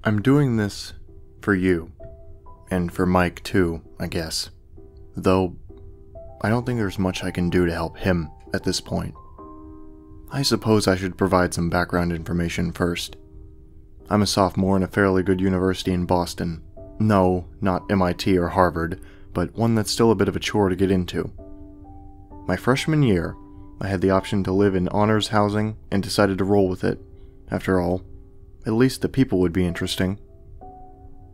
I'm doing this for you, and for Mike too, I guess. Though, I don't think there's much I can do to help him at this point. I suppose I should provide some background information first. I'm a sophomore in a fairly good university in Boston. No, not MIT or Harvard, but one that's still a bit of a chore to get into. My freshman year, I had the option to live in honors housing and decided to roll with it. After all, at least the people would be interesting.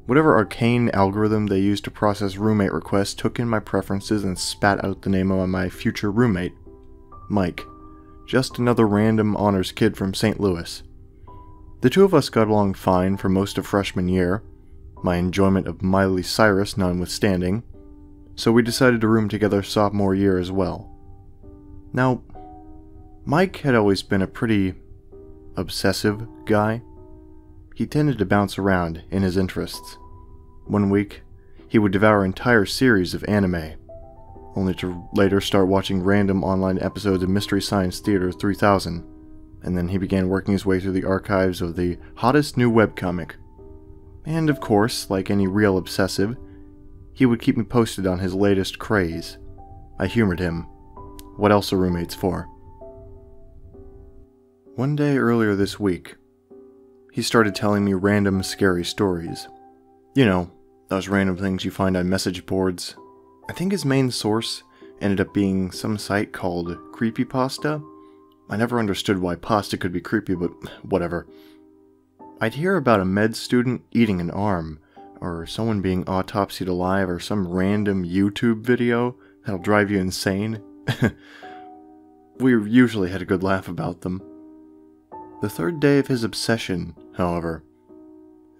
Whatever arcane algorithm they used to process roommate requests took in my preferences and spat out the name of my future roommate, Mike. Just another random honors kid from St. Louis. The two of us got along fine for most of freshman year, my enjoyment of Miley Cyrus notwithstanding, so we decided to room together sophomore year as well. Now, Mike had always been a pretty obsessive guy. He tended to bounce around in his interests. One week, he would devour entire series of anime, only to later start watching random online episodes of Mystery Science Theater 3000, and then he began working his way through the archives of the hottest new webcomic. And of course, like any real obsessive, he would keep me posted on his latest craze. I humored him. What else are roommates for? One day earlier this week, he started telling me random scary stories. You know, those random things you find on message boards. I think his main source ended up being some site called Creepypasta. I never understood why pasta could be creepy, but whatever. I'd hear about a med student eating an arm, or someone being autopsied alive, or some random YouTube video that'll drive you insane. We usually had a good laugh about them. The third day of his obsession, however,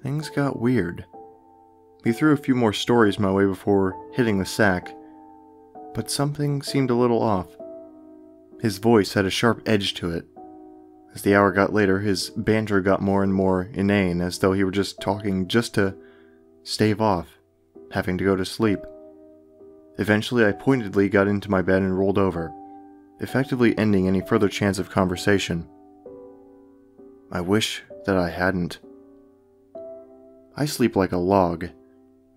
things got weird. He threw a few more stories my way before hitting the sack, but something seemed a little off. His voice had a sharp edge to it. As the hour got later, his banter got more and more inane, as though he were just talking just to stave off having to go to sleep. Eventually, I pointedly got into my bed and rolled over, effectively ending any further chance of conversation. I wish that I hadn't. I sleep like a log,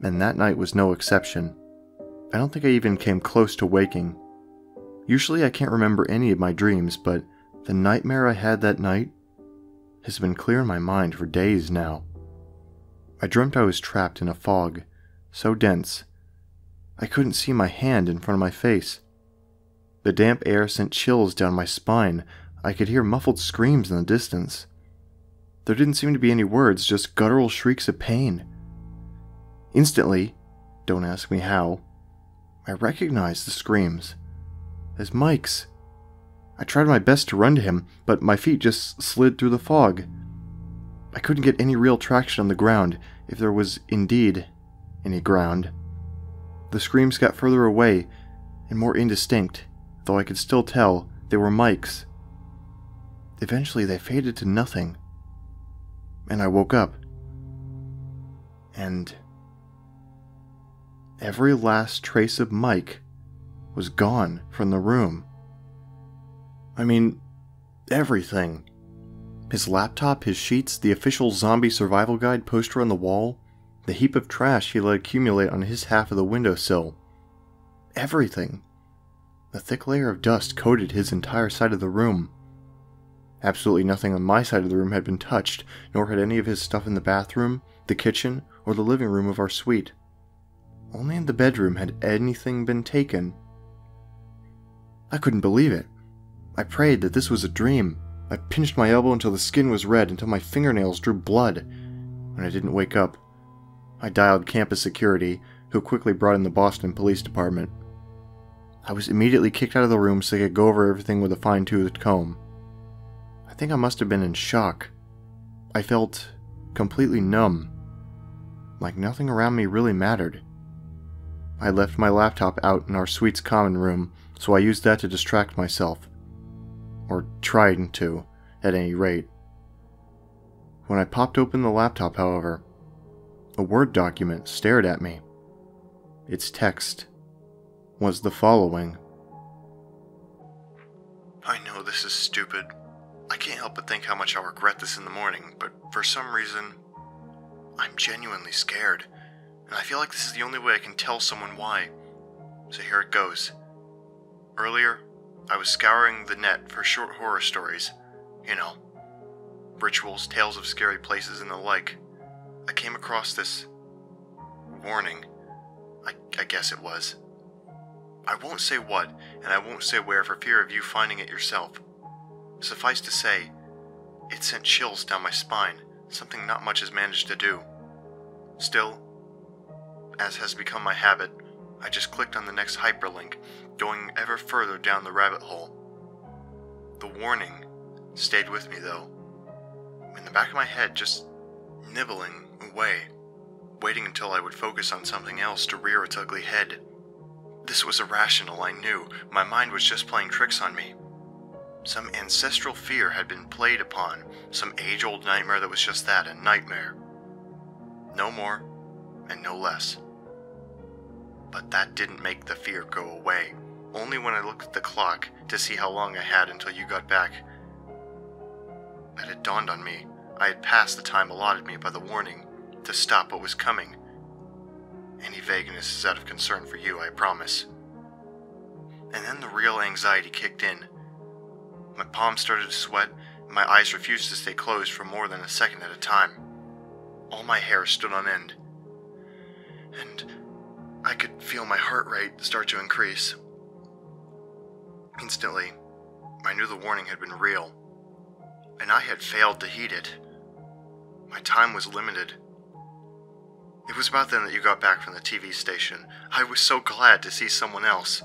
and that night was no exception. I don't think I even came close to waking. Usually I can't remember any of my dreams, but the nightmare I had that night has been clear in my mind for days now. I dreamt I was trapped in a fog, so dense I couldn't see my hand in front of my face. The damp air sent chills down my spine. I could hear muffled screams in the distance. There didn't seem to be any words, just guttural shrieks of pain. Instantly, don't ask me how, I recognized the screams as Mike's. I tried my best to run to him, but my feet just slid through the fog. I couldn't get any real traction on the ground, if there was indeed any ground. The screams got further away and more indistinct, though I could still tell they were Mike's. Eventually they faded to nothing, and I woke up. And every last trace of Mike was gone from the room. I mean, everything. His laptop, his sheets, the official zombie survival guide poster on the wall, the heap of trash he let accumulate on his half of the windowsill. Everything. A thick layer of dust coated his entire side of the room. Absolutely nothing on my side of the room had been touched, nor had any of his stuff in the bathroom, the kitchen, or the living room of our suite. Only in the bedroom had anything been taken. I couldn't believe it. I prayed that this was a dream. I pinched my elbow until the skin was red, until my fingernails drew blood. When I didn't wake up, I dialed campus security, who quickly brought in the Boston Police Department. I was immediately kicked out of the room so they could go over everything with a fine-toothed comb. I think I must have been in shock. I felt completely numb, like nothing around me really mattered. I left my laptop out in our suite's common room, so I used that to distract myself. Or tried to, at any rate. When I popped open the laptop, however, a Word document stared at me. Its text was the following. I know this is stupid. I can't help but think how much I'll regret this in the morning, but for some reason, I'm genuinely scared, and I feel like this is the only way I can tell someone why. So here it goes. Earlier, I was scouring the net for short horror stories. You know, rituals, tales of scary places, and the like. I came across this warning. I guess it was. I won't say what, and I won't say where for fear of you finding it yourself. Suffice to say, it sent chills down my spine, something not much has managed to do. Still, as has become my habit, I just clicked on the next hyperlink, going ever further down the rabbit hole. The warning stayed with me though, in the back of my head, just nibbling away, waiting until I would focus on something else to rear its ugly head. This was irrational, I knew. My mind was just playing tricks on me. Some ancestral fear had been played upon, some age-old nightmare that was just that, a nightmare. No more, and no less. But that didn't make the fear go away. Only when I looked at the clock to see how long I had until you got back. It had dawned on me. I had passed the time allotted me by the warning to stop what was coming. Any vagueness is out of concern for you, I promise. And then the real anxiety kicked in. My palms started to sweat, and my eyes refused to stay closed for more than a second at a time. All my hair stood on end, and I could feel my heart rate start to increase. Instantly, I knew the warning had been real, and I had failed to heed it. My time was limited. It was about then that you got back from the TV station. I was so glad to see someone else.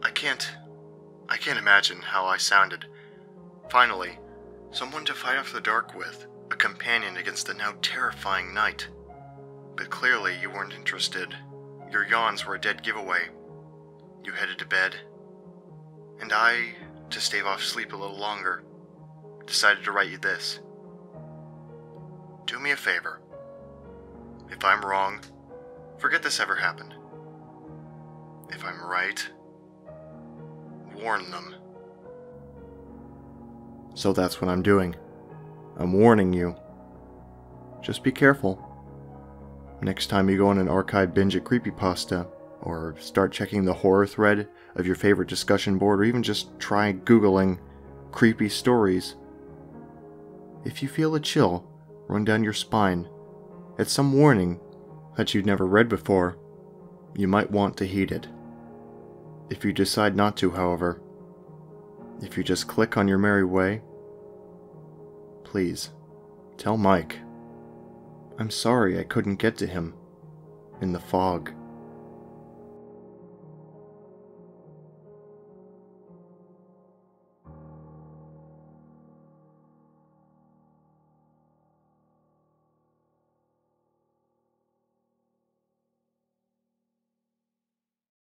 I can't imagine how I sounded. Finally, someone to fight off the dark with, a companion against the now terrifying night. But clearly you weren't interested. Your yawns were a dead giveaway. You headed to bed. And I, to stave off sleep a little longer, decided to write you this. Do me a favor. If I'm wrong, forget this ever happened. If I'm right, warn them. So that's what I'm doing. I'm warning you. Just be careful. Next time you go on an archive binge at Creepypasta, or start checking the horror thread of your favorite discussion board, or even just try Googling creepy stories, if you feel a chill run down your spine at some warning that you'd never read before, you might want to heed it. If you decide not to, however, if you just click on your merry way, please, tell Mike. I'm sorry I couldn't get to him in the fog.